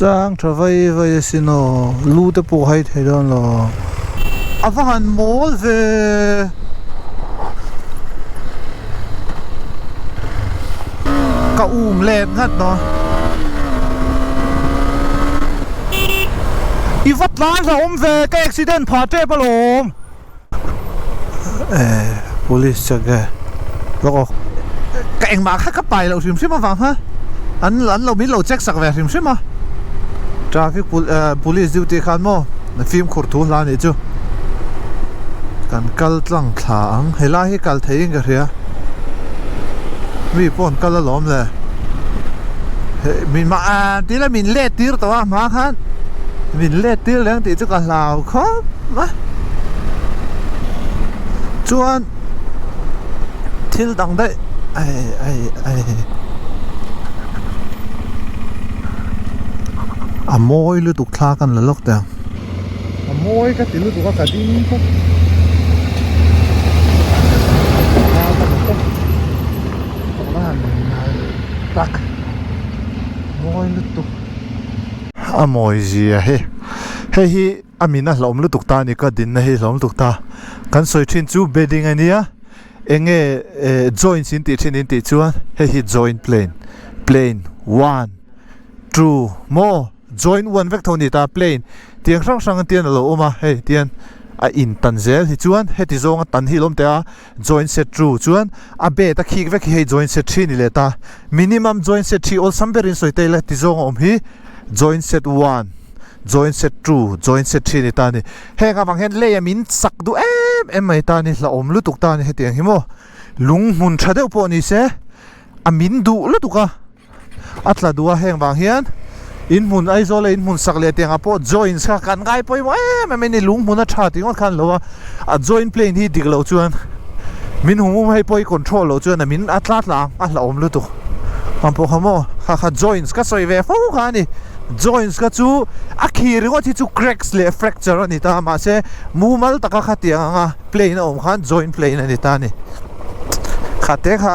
sang travai vai sino lu te po hai the don lo avan mol ve ka let ngat no i vat lan sa ve ka accident pha te palom police chaga lo ka eng ma kha ka pai lo sim sim awang ha an lo min lo check sak ve sim sim ma traffic police duty khan mo na film khur thu la ni chu kan kal tlang thlang hela hi kal thein ga ria mi pon kal lom le min ma ti la min le tir to ma khan min le tir leng ti chu ka lao kho ma chuan thil dang dai ai moi lu tuk thla kan la lok ta moi ka tilu tu ka ding ko tak moi lu tuk moi zia he hi amina lom lu tuk ta ni ka din na hi lom tuk ta kan soi thin chu bedding ania enge joint sin ti thin in ti chuan hi joint plane 1 2 more join one vek thoni ta plane tiang sang tian lo oma he tian a in tan zel hi chuan he ti zonga tan hi lom te a join set true chuan a be ta khik vek he join set 3 ni le ta minimum join set 3 all samberin soite le ti zonga om hi join set 1 join set 2 join set 3 ni ta ni he nga wang hen le yamin sak du em mai ta ni la om lu tuk ta ni he tiang hi mo lung mun thadeu po ni se amin du lu tuka atla duwa heng wang hian in mun aizole in mun sakle tiang apo join sa kan gai poi mo me ni lung mun a tha ti ngot khan lo a join plane hi diglo chuan min hum hai poi control lo chuan min atlat lang a la om lu tu pampo khamo kha joins ka soi ve fo kha ni joins ka chu a khir ngot hi chu cracks le fracture ani ta ma se mumal taka kha tiang anga plane om khan join plane ani ta ni kha te kha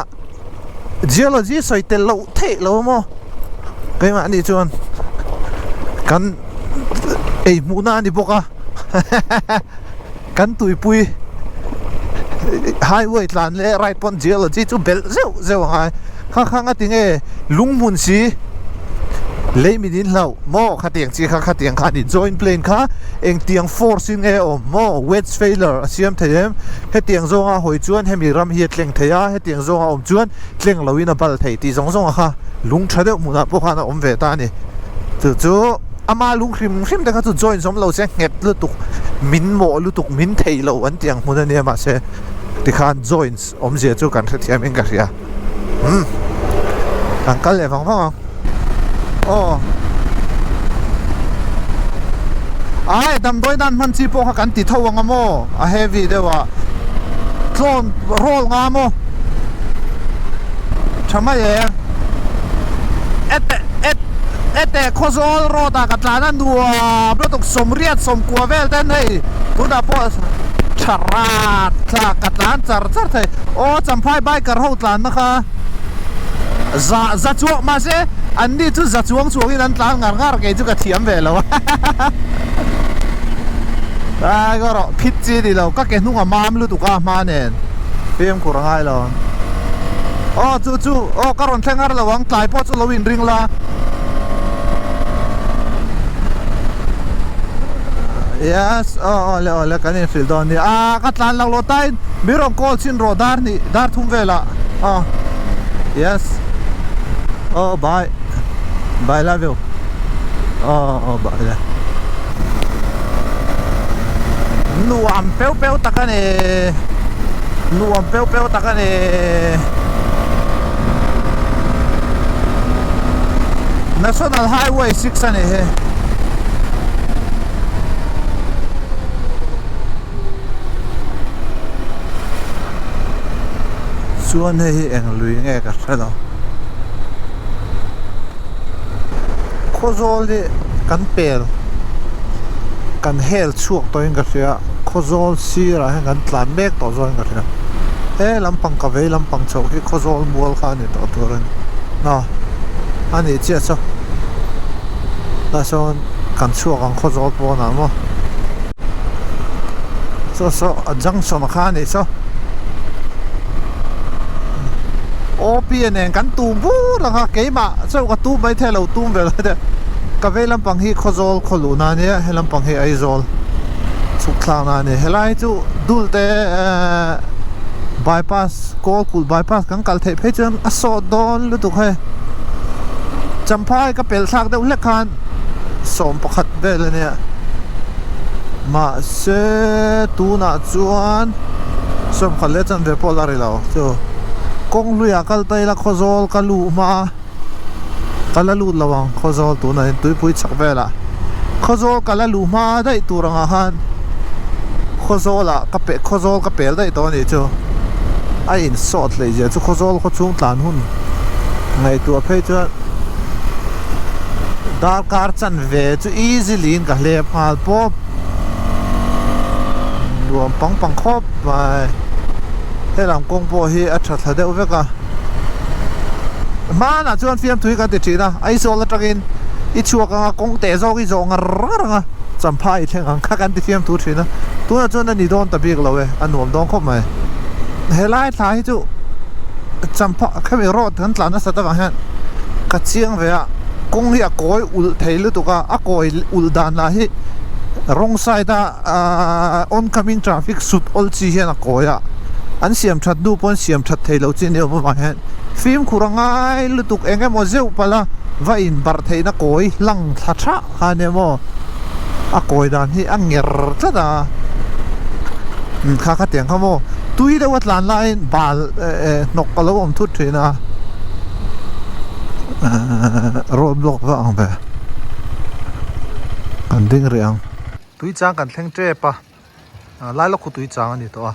geology soi tel lo the lo mo cái mà đi chuan kan ei muna ni boka kan tui pui highway tlan le right pon geology chu bel zeu hai kha nga ting e lungmun si le mi din lau mo kha tiang chi kha tiang kha ni join plane kha eng tiang force in e om mo wedge failure asiam them he tiang zonga hoi chuan he mi ram hi tleng theya he tiang zonga om chuan tleng loina bal thei ti zong kha lung thade muna po khana om ve ta ni chu ama lung hrim da ka chu join som lo se nget lu tuk min mo lu tuk min thei lo an tiang mun ne ma se ti khan joins om je chu kan thiam in ka ria kan kal le wang ai dam doi dan man chi po kha kan ti thawanga mo a heavy dewa tlon roll nga mo chama ye ete khozol roda katlana nuwa blotok somriat somkwa vel ten hei tuna po charat tla katlan char thei o champhai bai kar ho tlan na kha za chuak ma se an ni chu za chuang in an tlan ngar ke chu ka thiam ve lo ai go ro phit chi di lo ka ke hnunga mam lu tu ka ma nen pem kur ngai lo chu karon thengar lo wang tlai po chu lo in ring la yes le kan in field on ni katlan lang lo tain mirong call sin rodar ni dar thum vela yes bye love you bye nuam peu takane National Highway 6 ani he chuan hei eng lui nge ka thalo khozol ni kan pel kan hel chuak toin ka ria khozol sira he kan tlan mek to zon ka ria lampang ka ve lampang chau hi khozol mual kha ni to turan na ani chia cho so kan chuak ang khozol po na mo so ajang so makhani so OPN kan tu bu la ka ke ma so ka tu bai the lo tum ve de ka ve lam pang hi khozol kholuna ne helam pang hi aizol sukla na ne helai chu dulte bypass kol kul bypass kan kal the phe chan aso don lu tu khe champhai ka pel sak de ule khan som pakhat ve le ne ma se tu na chuan som khale chan ve polari lo chu kong luya kal tai la khozol kalu ma kalalu lawang khozol tu na tui pui chak vela khozol kalalu ma dai turanga han khozola khozol ka pel dai to ni chu ai in sot le je chu khozol kho chung tlan hun ngai tu phei chu dar kar chan ve chu easily in ka hle phal pop luam pang khop vai helam kong po hi a that thade oveka ma na chuan fiam thui ka ti thina ai sol la takin I chuaka kong te zo ki zo nga ranga champa I theng ang khakan ti fiam tu thina tu na chuan ni don ta bik lowe anuam dong khop mai helai thai chu champa khami ro than tlana sa ta wa han ka chiang ve a kong hi a koi ul theilu tu ka a koi ul dan la hi wrong side oncoming traffic sut ol chi hian a koya an siam that du pon siam that theilo chin ne ma hen film khurangai lutuk enge mo zeu pala va in bar theina koi lang thacha ane mo a koi dan hi anger tada kha kha tiang khamo tui da wat lan lain bal nok palo om thut thina road block va ang be kan ding riang tui chang kan thleng tre pa lai lo khu tui chang ani to a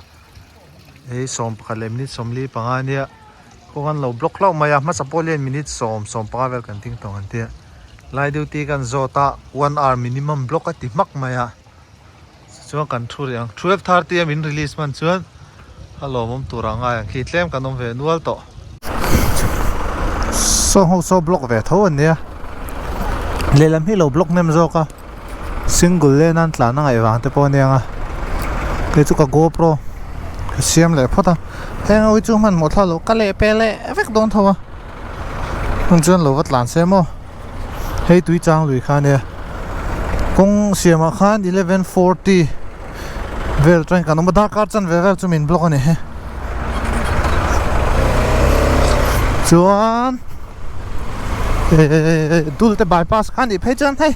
ei som pakhalem ni somli pangania kongan lo block lo maya ma sapolian minute som pavel kan ting tong antia lai duty kan zota 1 hour minimum block ati mak maya chuan kan thu riang 12:30 am in release man chuan hello mom turanga khi tlem kanom ve nual to so block ve tho ania lelam hi lo block nem zo ka single lane an tla na ngai wang te po nia ke chu ka GoPro siam le phota heng oi chu man mo thalo ka le pele vek don thawa hung chuan lo wat lan se mo hei tui chang lui kha ne kong siama khan 11:40 vel train kan ma da kar chan ve vel chu min block ani he chuan dul te bypass khan I phei chan thei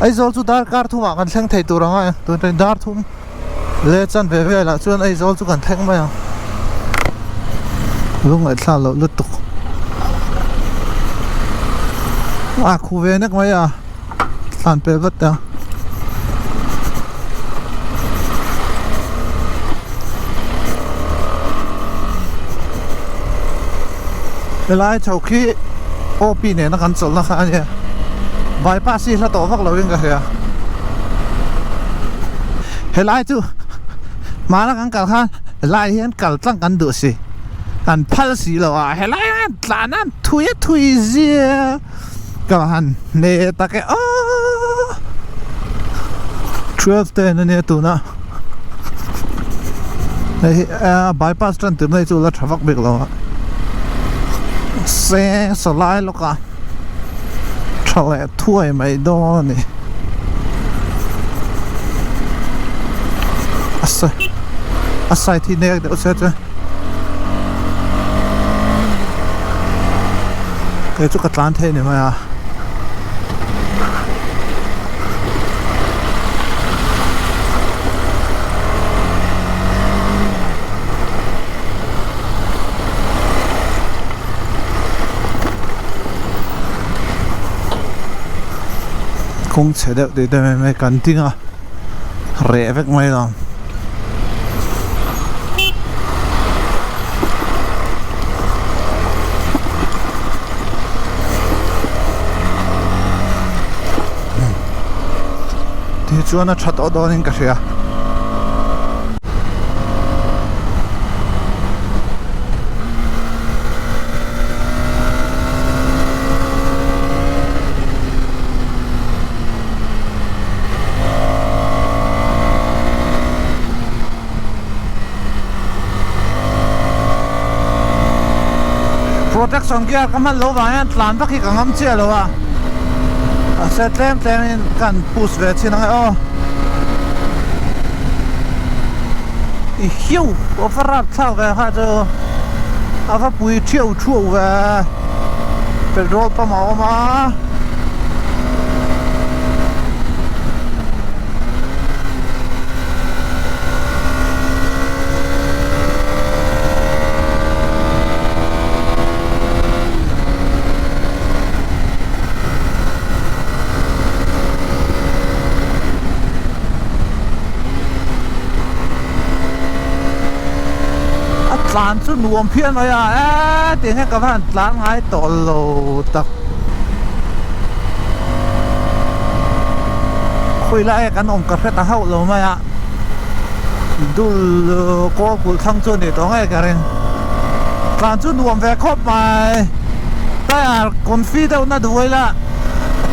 ai zol chu dar kar thuma kan thleng thei turanga tu train dar thum le chan ve ve la chuan ai zol chu kan thleng mai lung ai thla lo lutuk khu ve nek mai than pe vat ta lai chau khi OP ne na kan chol na kha ne bypass hi la to vak lo ring ka he helai chu ma la kan kal khan lai hian kal tlang kan du si kan phal si lo helai tlanan thui zia ka han ne ta ke 12 te ne tu na bypass tran tu nei chu la thavak bik lo se so lai lo ka thale thui mai do ni asai thi nek de se ke chu ka tlan the ni ma kong che de me kan tinga re vek mai la ti chuan a that o don in ka hria protection gear kaman lo wa yan tlan ba ki kangam che lo wa se tlem in kan push ve chinang o i hiu overat thau ve ha jo ava pui thiu chu ve petrol pa ma tlan chu nuam phian rồi à tiếng nghe các bạn tlan ngay tổ lồ tập khui lại cái nồng cà phê ta hậu lồ mà đul có củ thăng chuột để đó ngay cái này tlan chu nuam về khóc mà ta còn phi đâu na đuôi là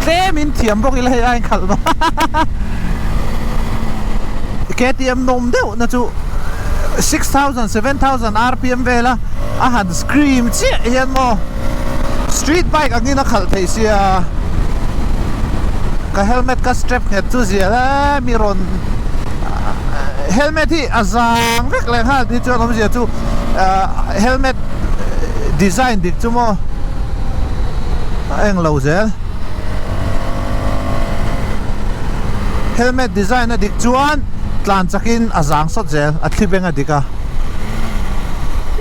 thế mình thiểm bốc lại anh khẩn mà cái tiệm nôm đâu na chu 6,000, 7,000 RPM về là hẳn scream chứ hiện mô street bike anh nó khẩn thấy xìa cái helmet cái strap nghe chú gì là mi ron helmet thì giang rất là ha đi cho nó gì chú helmet design đi chú mô anh lâu rồi helmet design là đi chuan tlan chakin azang sot zel atlibenga dika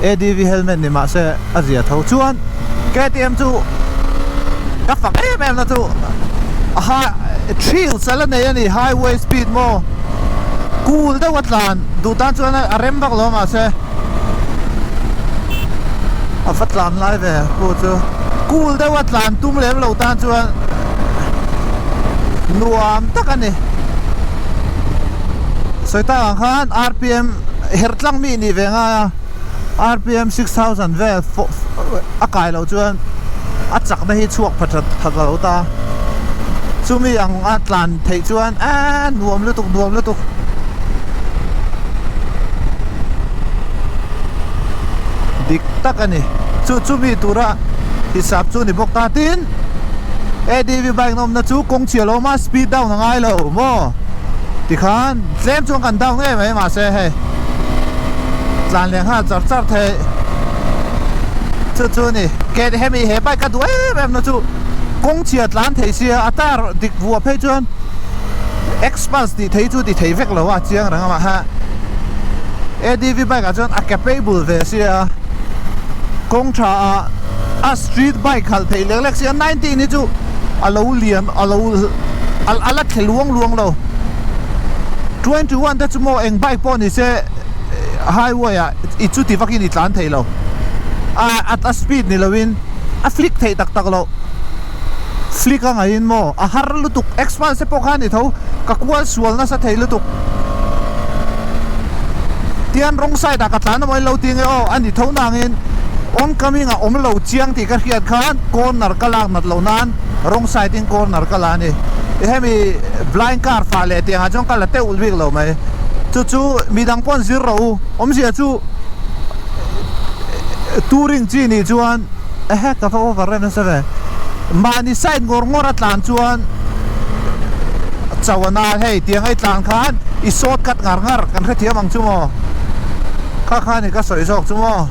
ADV helmet ni ma se azia thau chuan KTM chu ka fak em na chu ha trail sala nei ani highway speed mo cool da watlan du tan chuan a rem bak lo ma se a fatlan lai ve ko chu cool da watlan tum lem lo tan chuan nuam takani soi ta khan RPM hertlang mi ni venga RPM 6,000 ve akai lo chuan a chak na hi chuak phathat lo ta chumi ang atlan thei chuan a nuam lu tuk dik takani chumi tura hisap chu ni bok ta tin ADV bike nom na chu kong chialo ma speed down na ngai lo mo thì khan xem chuông cần đau nghe mấy mà xe hay làm liền ha chặt chặt thế chú này cái hem mi hệ bay cả đuôi em nó chú công chiết làm thế xia à ta địch vua phê chuan expanse thì thấy chú thì thấy vét lâu à chiang rằng mà ha ADV bay cả chuan capable về xia công trả street bike khal thấy lek lek xia 90 này chú alo liền alo alat khel luang lo 21 ta chu mo eng bike pon ni se highway a I chu ti vakin I tlan thei lo at a speed ni lowin a flick thei tak lo flick a ngain mo a har lutuk expanse se pokhan ni tho ka kwal sual na sa thei lutuk tian rong side a ka tlan moi lo ting o ani tho nangin oncoming a om lo chiang ti ka hiat khan corner ka lak nat lo nan rong side in corner ka la ni hemi blind car fa le tiang a jong ka la te ul bik lo mai chu midang pon zero om sia chu touring chi ni chuan ka fa over ren sa ve mani side ngor atlan chuan chawana hei tiang ai tlang khan I short cut ngar kan kha thiam ang chu mo kha ni ka soi jok chu mo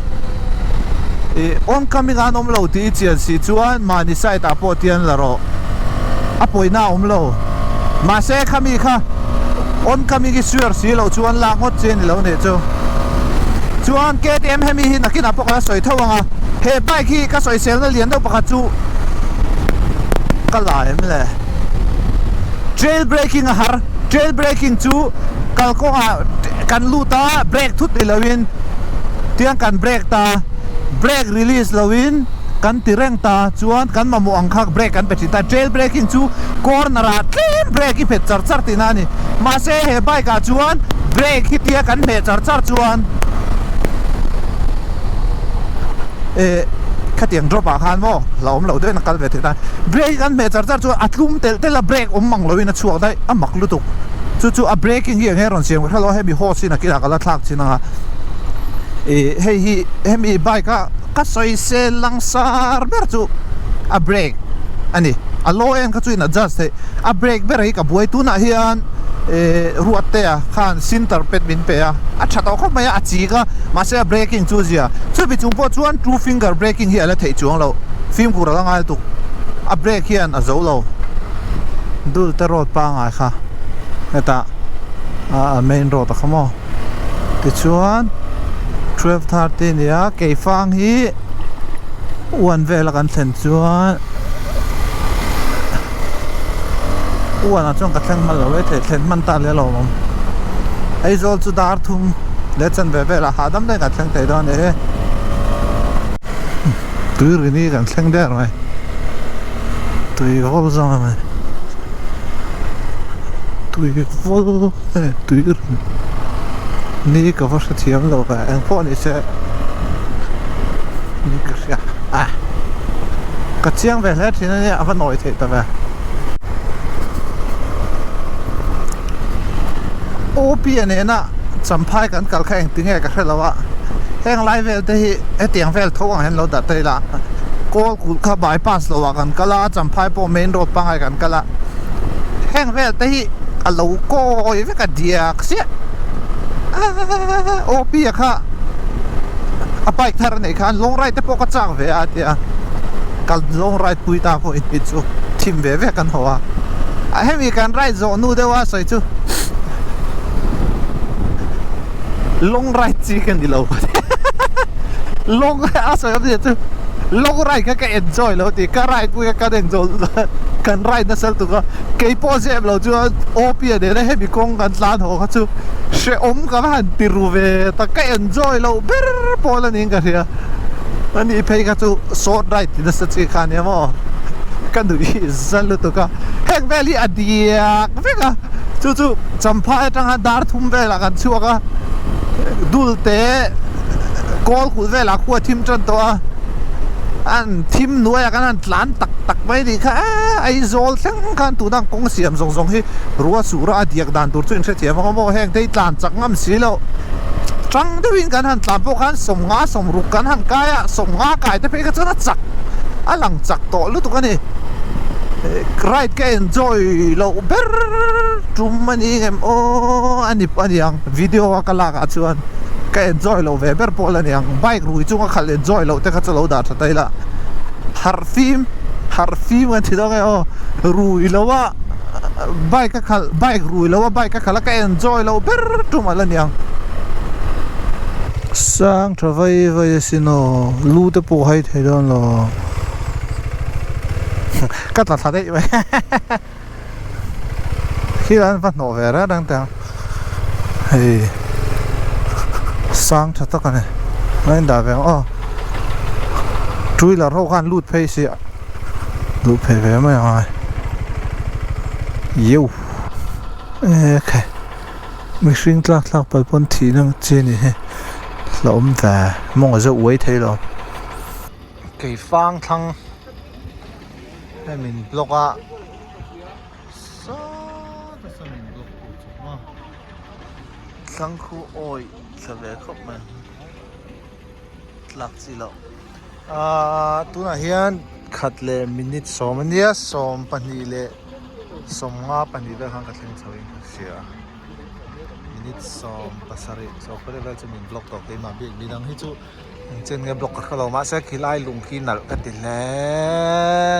oncoming an om lo ti chian si chuan mani side a po tian la ro apoi na om lo ma se khami kha oncoming sure si lo chuan la ngot chen lo ne chu chuan KTM hemi hi nakina pokla soi thawanga he bike hi ka soi sel na lian do pakha chu kala em le jailbreaking a har jailbreaking chu kalko a kan luta brake thut dilawin tiang kan brake ta brake release lawin kan tireng ta chuan kan mamu angkhak brake kan pechi ta jailbreaking chu corner a tlim brake hi phet char tinani ma se he bike a chuan brake hi tia kan me char chuan khát tiếng drop à khan mo lom lo na kal ve ta brake kan me char chu atlum tel brake mang lo in a chuak dai a mak lutuk chu a braking hi nge ron siam khalo hemi horse in a kila kala thak china hei hi hemi bike a ka soi se lang sar ber chu a break ani a low end ka chu in adjust he a break ber hi ka buai tu na hian ruat te a khan center pet bin pe a thato kho mai a chi ka ma se braking chu zia chu bi chung po chuan two finger braking hi ala thei chuang lo film ku ra ngal tu a break hian a zo lo dul ta road pa ngai kha eta a main road a khamo ti chuan 12:30 nia ke fang hi wan vela kan thlen chuan wan a chong ka thleng mal lo le thlen man ta le lo mom ai zol chu dar thum le chan ve vela ha dam dai ka thleng te don e tur ni kan thleng der mai tui hol zong mai tui vol tui ni ka va sa thiam lo ka ang pho ni se ni ka sia ka chiang ve le thin ni a va noi the ta ve o pi ane na champhai kan kal kha eng tinge ka khela wa heng lai vel te hi e tiang vel tho ang hen lo da te la kol ku kha bypass lo wa kan kala champhai po main road pangai kan kala heng vel te hi a lo ko i ve ka diak sia o pi kha a bike thar nei khan long ride te po ka chang ve a tia kal long ride pui ta po in chu thim ve ve kan hoa a hemi kan ride zo nu de wa soi chu long ride chi kan di lo long a soi ab chu long ride ka enjoy lo ti ka ride pui ka enjoy kan ride na sel tu ka ke pose lo chu op de na hemi kong kan tlan ho ka chu she ka han ti ru ve ta ka enjoy lo ber pola ning ka ria ani phei ka chu short ride ti na sa chi khan ya mo kan du hi zal lu tu ka heng valley adia ve ka chu champa tang ha dar thum ve la kan chu ka dul te kol khu ve la khu thim chan to an thim nuai kan an tlan tak mai ni kha ai zol thang kan tu dang kong siam zong hi ruwa sura adiak dan tur chu in the thiam mo heng dei tlan chak ngam si lo trăng de win kan han tlan po kan som nga som ruk kan han kaya som nga kai te pe ka chana chak alang chak to lu tu kan ni ride ka enjoy lo ber tum mani ngem o ani yang video ka la ka chuan ka enjoy lo ve ber pol ani ang bike rui chu ka khal enjoy lo te ka chalo da thai la har film kan thi dong o rui lo wa bike ka khal bike rui lo wa bike ka khala ka enjoy lo ber tum ala ni ang sang thavai sino lu te po hai thai don lo ka ta tha dei khi ran va no ve ra dang ta hey sang tha ta ka ne nai da ve o chui la ro kan lut phei si lut phei ve mai ai yêu okay mi swing tlak pal pon thi nang che ni he lo om ta mong zo wei thei lo kei fang thang hai mình block a sa ta sa mình block ku ma sang khu oi sa ve khop ma tlak chi lo tu na hian khat le minute som ania som pani le som nga pani ve khang ka thleng chawin sia minute som pasari so pare ve chu min block to ke ma bi bidang hi chu chen nge block ka khalo ma sa khilai lung khi nal ka ti le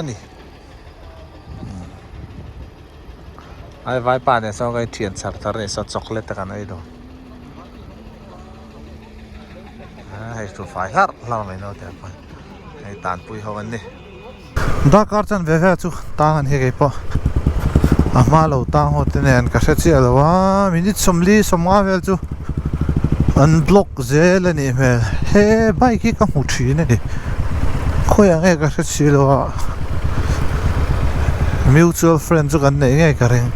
ni ai vai pa ne so cái thiền sạc thar ne so chocolate kan ai do ai tu fai har la mai no te pa ai tan pui ho an ni da kar chan ve ve chu tang an he ge po ama lo tang ho te nen ka se chi lo wa minute somli somwa vel chu unblock zel ani me he bai ki ka mu thi ne ni khoyang e ka se chi lo wa mutual friend chu kan nei nge ka reng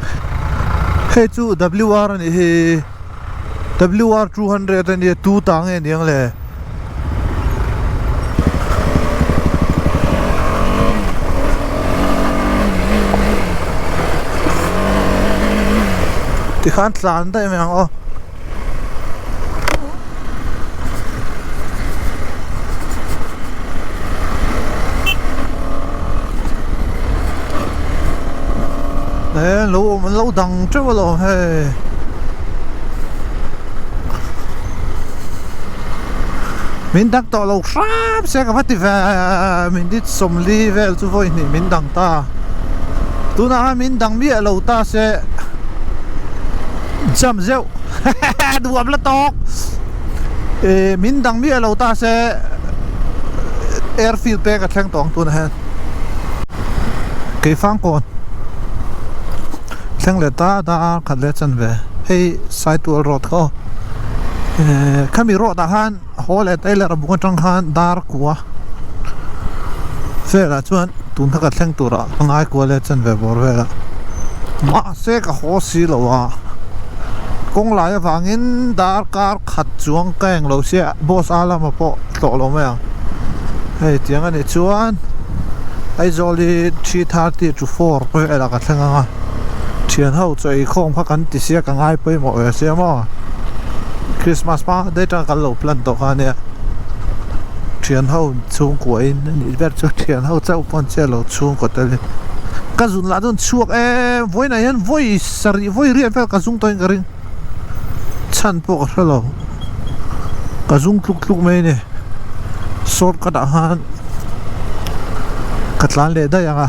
he chu WR ani he WR 200 ani 2 tang e niang le ti khan tlan dai mang o lâu đằng trước rồi hey mình đang tỏ lâu sáp sẽ có phát về mình đi xông li về chú voi này mình đang ta tu na mình đang biết lâu ta sẽ chăm rượu đùa là tóc mình đang biết lâu ta sẽ airfield pe ka thleng tong tun han ke phang kon thleng le ta da khat le chan ve hei sai tu road ko khami ro da han hole tailor bu tang han dar kwa fe la chuan tun tha ka thleng tu ra ngai ko le chan ve bor ve la ma se ka ho si lo wa kong lai wangin dar kar khat chuang keng lo sia boss ala ma po to lo me hey tiếng anh chuan ai zoli 330 to 4 pe la ka thlanga thian ho choi khong pha kan ti sia ka ngai pe mo e sia mo Christmas pa de ta kan lo plan to kha ne thian ho chung ko in ni ber chu thian ho chau pon che lo chung ko te ka zun la don chuak e voi na yan voi sari voi ri pe ka zung toin garing chan po ka lo ka zung tluk tluk me ne sort ka da han katlan le da yang a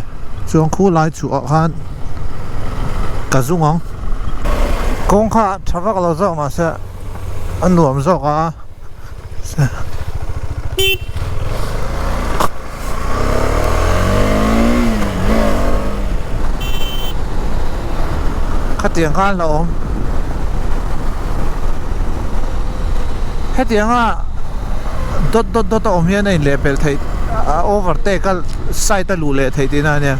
chuang khu lai chu a han ka zung ong kong kha thawak lo zo ma se an nuam zo ka khát tiếng khan là ôm hết tiếng à dot ôm hiện nay level thấy overtake cái side ta lù lệ thấy thế nào nhỉ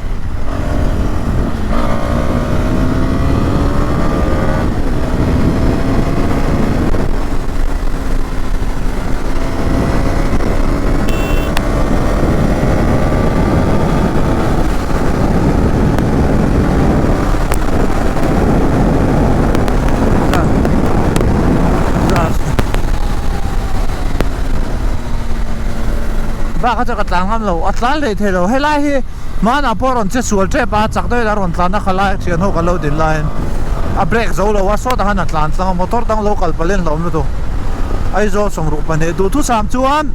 ba ka chaka tlang ham lo atlan le thelo helai hi mana poron che sual che pa chak doi la ron tlan na khala chian ho ka lo din line a break zo lo wa so da han atlan tlang motor tang local palen lo no to ai zo som ru pa ne du thu sam chuan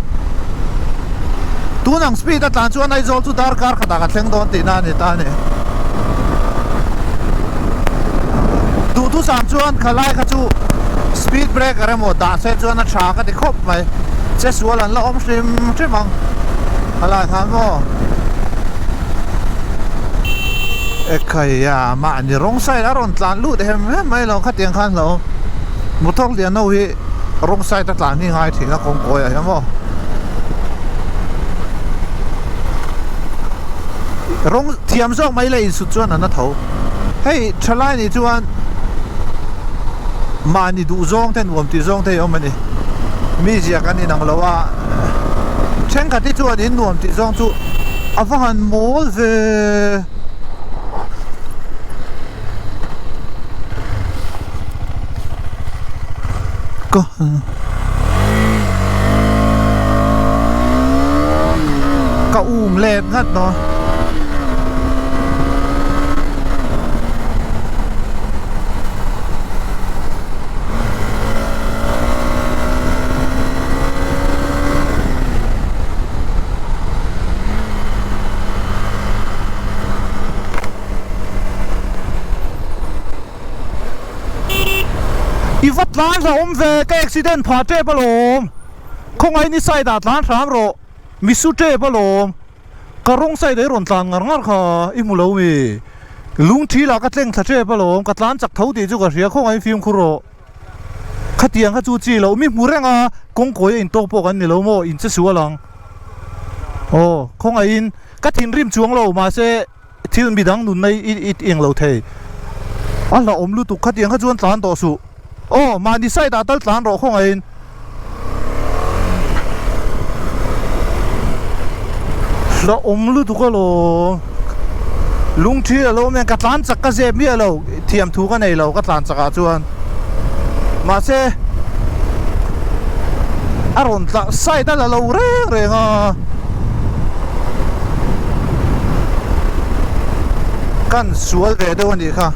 tu nang speed atlan chuan ai zo chu dar kar khata ka thleng don ti na ni ta ne du thu sam chuan khalai kha chu speed break are mo da se chuan a tha ka ti khop mai che sual an la om shrim mang ala khan mo ekaya ma ni rong sai la ron tlan lu de hem mai lo khat tiang khan lo motor lian no hi rong sai ta tlan ni ngai thing a kong ko ya mo rong thiam zok mai le su chuan an na tho hei thalai ni chuan ma ni du zong ten wom ti zong te om ni mi zia kan ni nang lo wa chen ka ti chuan in nuam ti zong chu avan mol ve ko ka le ngat no vắt lán ra ôm về cái accident phá trê bao lồm không ai ní sai đạt lán sám rồi mi su trê bao lồm cái rong sai đấy rộn tàn ngar ngar kha im lâu mi lung thi là cái leng thà trê bao lồm cái lán chặt thấu thì chú cái gì không ai phim khuro cái tiếng cái chú chi lâu mi mua răng à công cối in tô bộ cái này lâu mo in chết xua lòng oh không ai in cái thiên rim chuông lâu mà sẽ thiên bị đắng nụn này ít yên lâu thế anh là ôm lưu tục cái tiếng cái chuông tàn tổ su oh mà đi sai đã tới tlan rồi không ai là lưu tục cái lo lung thi là lo men cắt lan chắc cái gì mi lo thiam thu cái này lo cắt lan chắc chuan mà se aron ta sai đã là lo re nga kan sual ve do ni kha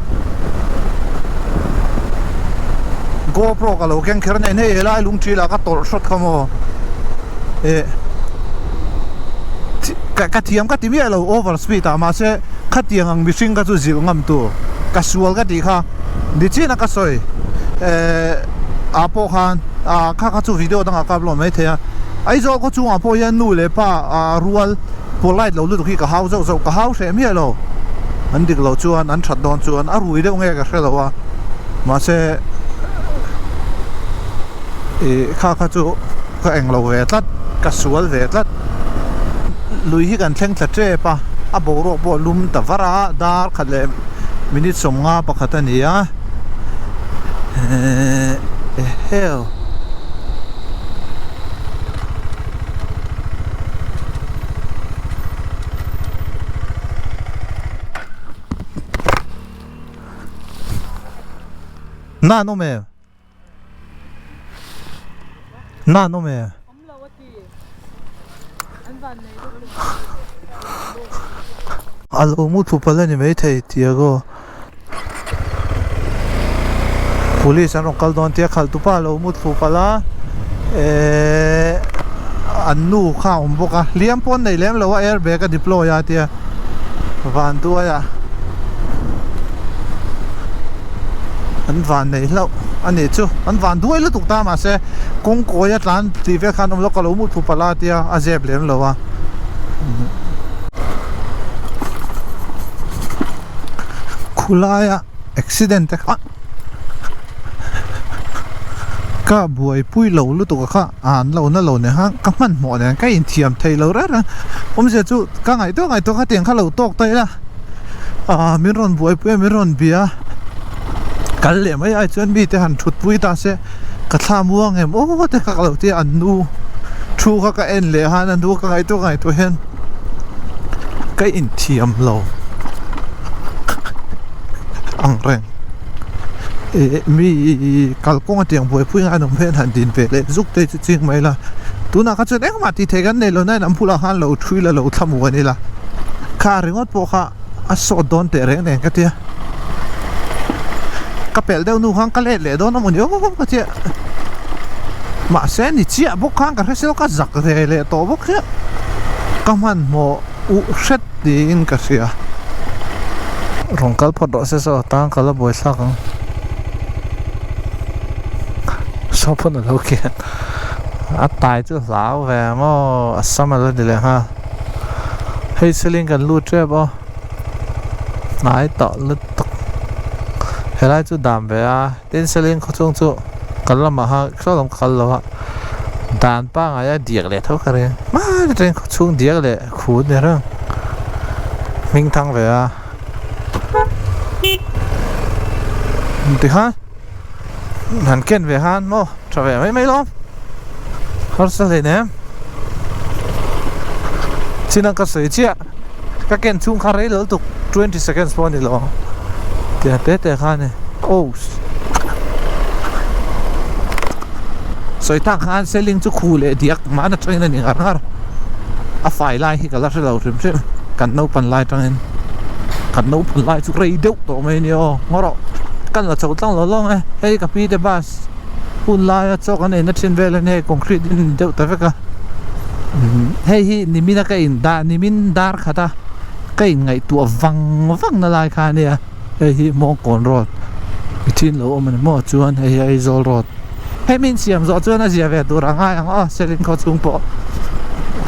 GoPro ka lo keng kher nei nei lai lung tri la ka tor shot khamo e ka thiam ka ti mi lo over speed a ma se khatiang ang mishing ka chu zil ngam tu ka sual ka ti kha di chi na ka soi apo khan kha chu video dang ka lo mai the ai zo ko chu apo yan nu le pa rual polite lo lu ki ka hau zo ka hau se mi lo an dik lo chuan an that don chuan a rui de nge ka hre lo wa ma se kha chu ka eng lo ve tlat ka sual ve tlat lui hi kan thleng thla tre pa a bo ro bo lum ta vara dar khale minute som nga pakhat ani a hell na no me alo mu thu pala ni mai thei tiago police an kal don tia khal tu pa lo mu thu pala annu kha boka liam pon nei lem lo airbag a deploy ya tia van tu ya an van nei lo ani chu an van duai lu tuk ta ma se kong ko ya tlan ti ve khan lo ka lo mu thu pala tia a zeb lem lo wa khulaya accident ka buai pui lo lu tuk kha an lo na lo ne ha ka man mo ne ka in thiam thei lo ra se chu ka ngai to kha tiang kha lo tok tai la min ron buai pui min ron bia kal le mai ai chuan bi te han thut pui ta se ka thla muang em o te ka lo ti an nu thu ka en le han an du ka ngai to hen ka in thiam lo ang reng mi kalkong tiang buai pui nga nong phen han din ve le zuk te ching mai la tu na ka chen ek ma ti the gan ne lo nai nam phula han lo thui la lo thamu ani la kha ringot po kha a so don te reng ne ka tia ka pel deu nu hang ka le don na mun yo ka tia ma se ni chia bok khang ka resel ka zak re le to bok kha ka man mo u shet din ka sia rongkal phot do se so tang kala boi thak so phun lo ke a tai chu lao ve mo asam lo dile ha hei seling kan lu tre bo nai to lu tok helai chu dam ve a tin seling kho chung chu kala ma ha so lam kal lo ha dan pa nga ya diak le tho kare ma tren kho chung diak le khu ne ra ming thang ve a thì ha hẳn kiên về han mô trở về mấy lắm hết sao thế nè xin anh các sĩ chia các kiên chung khá rấy lỡ tục 20 seconds point đi lo thì tết thế ha này oh soi tăng han sẽ linh chút khu lệ diak mà nó chơi nên ngar ngar à phải lại khi cả là sẽ lâu thêm chứ cần nấu pan lại trong nên cần nấu pan lại chút rây đúc tổ mấy nhiều ngó rõ kan la chau tang lo long ei ka pi de bus pun la cho kan en chin vel ne concrete in deu ta veka hei hi nimina ka in da nimin dar khata ka in ngai tu wang na lai kha ne hei hi mo kon road between lo man mo chuan hei ai zol road hei min siam zo chuan a zia ve tu ranga yang selin kho chung po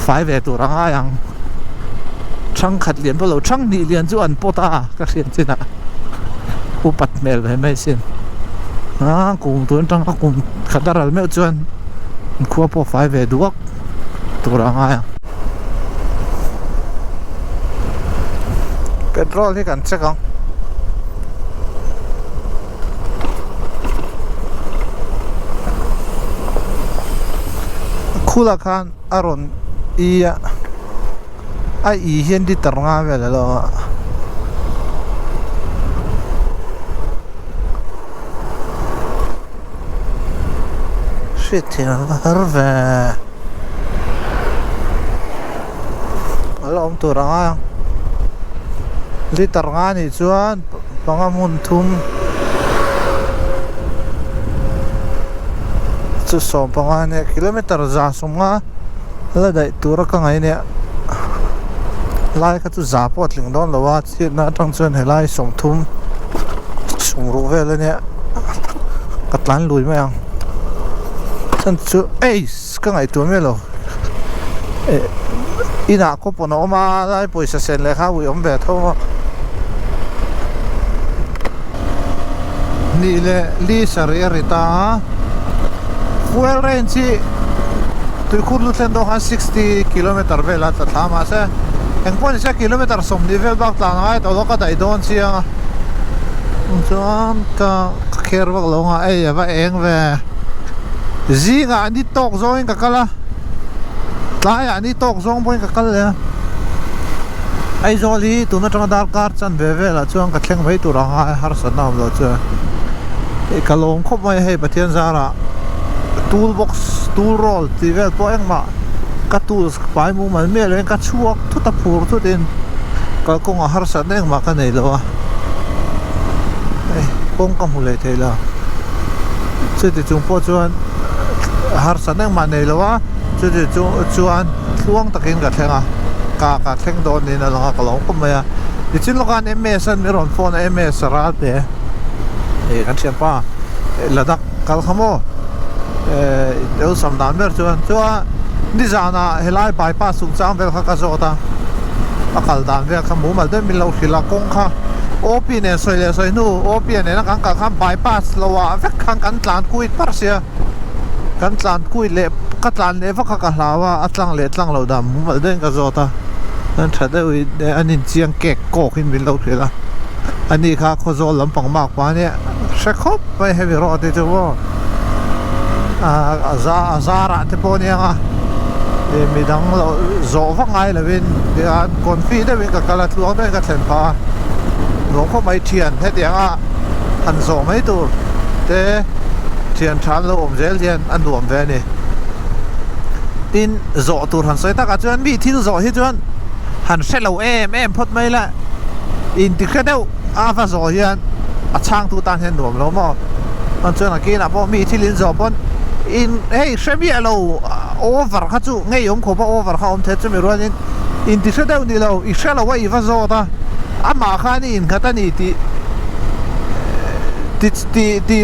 fai ve tu ranga yang chang khat lian po lo chang ni lian chu an pota ka rian china u pat mel ve mai sin kum tuan tang kum khadaral me chuan khua po fai ve duak tura nga petrol hi kan check ang khula khan aron ia ai i hian di tar nga ve lo shit ya harve alo om tu ranga liter nga ni chuan pangamun thum chu som panga ne kilometer za sunga la dai tura ka ngai ne lai ka chu za pot ling don lawa chi na tang chuan helai som thum sung ru vel ne katlan lui ma yang chan chu ei ka ngai tu me lo ina ko pono ma lai poisa sen le kha wi om be tho ni le li sari rita fuel range tu khurlu tlen do 60 km vela ta thama se engpon se kilometer som level bak ta ngai to lo ka dai don chiang chuan ka kher bak lo nga ei ava eng ve zinga ani tok zoin ka kala tlai ani tok zong boin ka kal le ai zoli tu na tang dar kar chan ve ve la chuang ka thleng mai tu ra nga har sa nam lo chu e kalong khop mai hei pathian zara toolbox tool roll ti vel po engma ka tools pai mu mal me le ka chuak thu ta phur thu den ka kong a har sa neng ma ka nei lo a kong ka mu le thela che ti chung po chuan har sa neng ma nei lo a chu chuan luang takin ka thenga ka thleng don ni na langa ka long ko maya ti chin lokan ms an mi ron phone ms ra te kan chiam pa ladak kal khamo eu sam dan mer chuan ni zana helai bypass sung chang vel kha ka zota akal dan ve kha mu mal de min lo khila kong kha opi ne soi le soi nu opi ne na kan ka kham bypass lawa vek khang kan tlan kuit par sia kan tlan kuit le ka tlan le va kha ka hlawa atlang le tlang lo dam mu mal de ka zota nan thada wi anin chiang kek kok in min lo khila ani kha khozo lampang mak pa ne shekhop pai heavy road te wo azara te ponia mi dang lo zo va ngai la win de an konfi de win ka kala tluang de ka thlen pa lo kho mai thian he dia a an zo mai tur te thian than lo om zel thian an duam ve ni tin zo tur han soi ta ka chuan mi thil zo hi chuan han selo em phot mai la in ti kha deu a va zo hian a chang tu tan hen duam lo mo an chuan a ki na po mi thilin zo pon in hey shemi alo over kha chu ngei om kho pa over kha om the chu mi ron in ti se deu ni lo I shelo wa I va zo ta ama kha ni in khata ni ti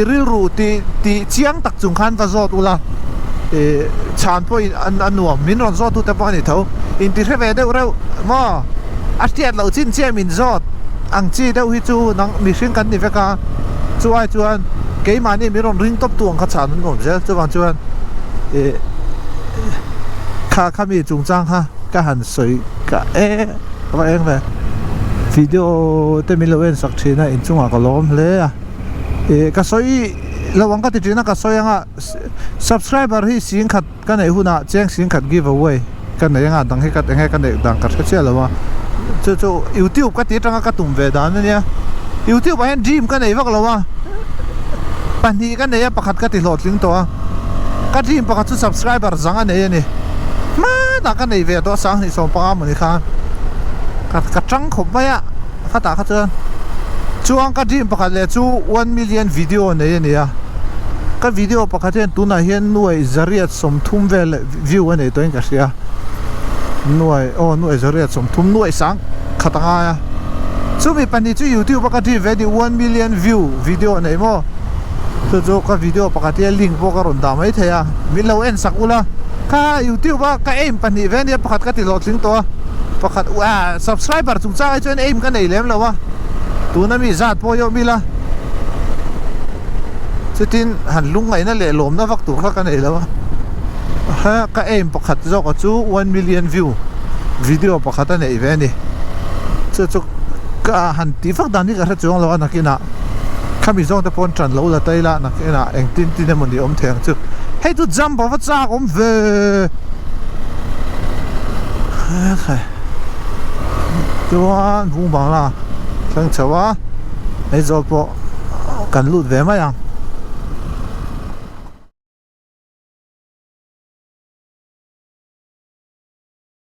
ril ru ti chiang tak chung khan va zo tu la chan po an nuam min ron zo tu te pa ni tho in ti se ve deu reu mo a tiat lo chin che min zot ang chi deu hi chu nang mi hring kan ni veka chuai chuan ke mani mi ron ring top tuang kha chan ngom zel chuan chuan kha mi chung chang ha ka han soi ka ka eng ve video te mi lo en sak thina in chunga ka lom hle a ka soi lawang ka ti trina ka soi anga subscriber hi sing khat ka nei huna cheng sing khat giveaway kan nei nga dang he ka eng he kan nei dang ka che lawa chu YouTube ka ti tanga ka tum ve dan nia YouTube hen dream ka nei vak lawa pani ka nei pakhat ka ti lot ling to ka dream pakhat chu subscriber zanga nei ni ma da ka nei ve to sang ni som pa ma ni kha ka chang khop ba ya kha ta kha chuang ka dream pakhat le chu 1 million video nei ni ya ka video pakhat hen tu na hian nuai zariat som thum vel view ani to in ka sia nuai zariat som thum nuai sang khatanga ya chu mi pani chu YouTube ka dream ve di 1 million view video nei mo chu ka video pakhat ya link po ka ron da mai theya mi lo en sakula ka YouTube ka aim pani ve ni pakhat ka ti lot ling to pakhat subscriber chung cha chuan aim ka nei lem lawa tu na mi zat po yo mi la chutin han lung ngai na le lom na vak tu kha ka nei lawa ha ka aim pakhat zo ka chu 1 million view video pakhat a nei ve ni chu ka han ti vak dan ni ka ra chuang lawa nakina khami zong ta pon tran lo la tai la nakina eng tin mon di om theng chu hei tu jump ba cha om ve ha chuan vung bang la thang chawa ai zo po kan lut ve ma yang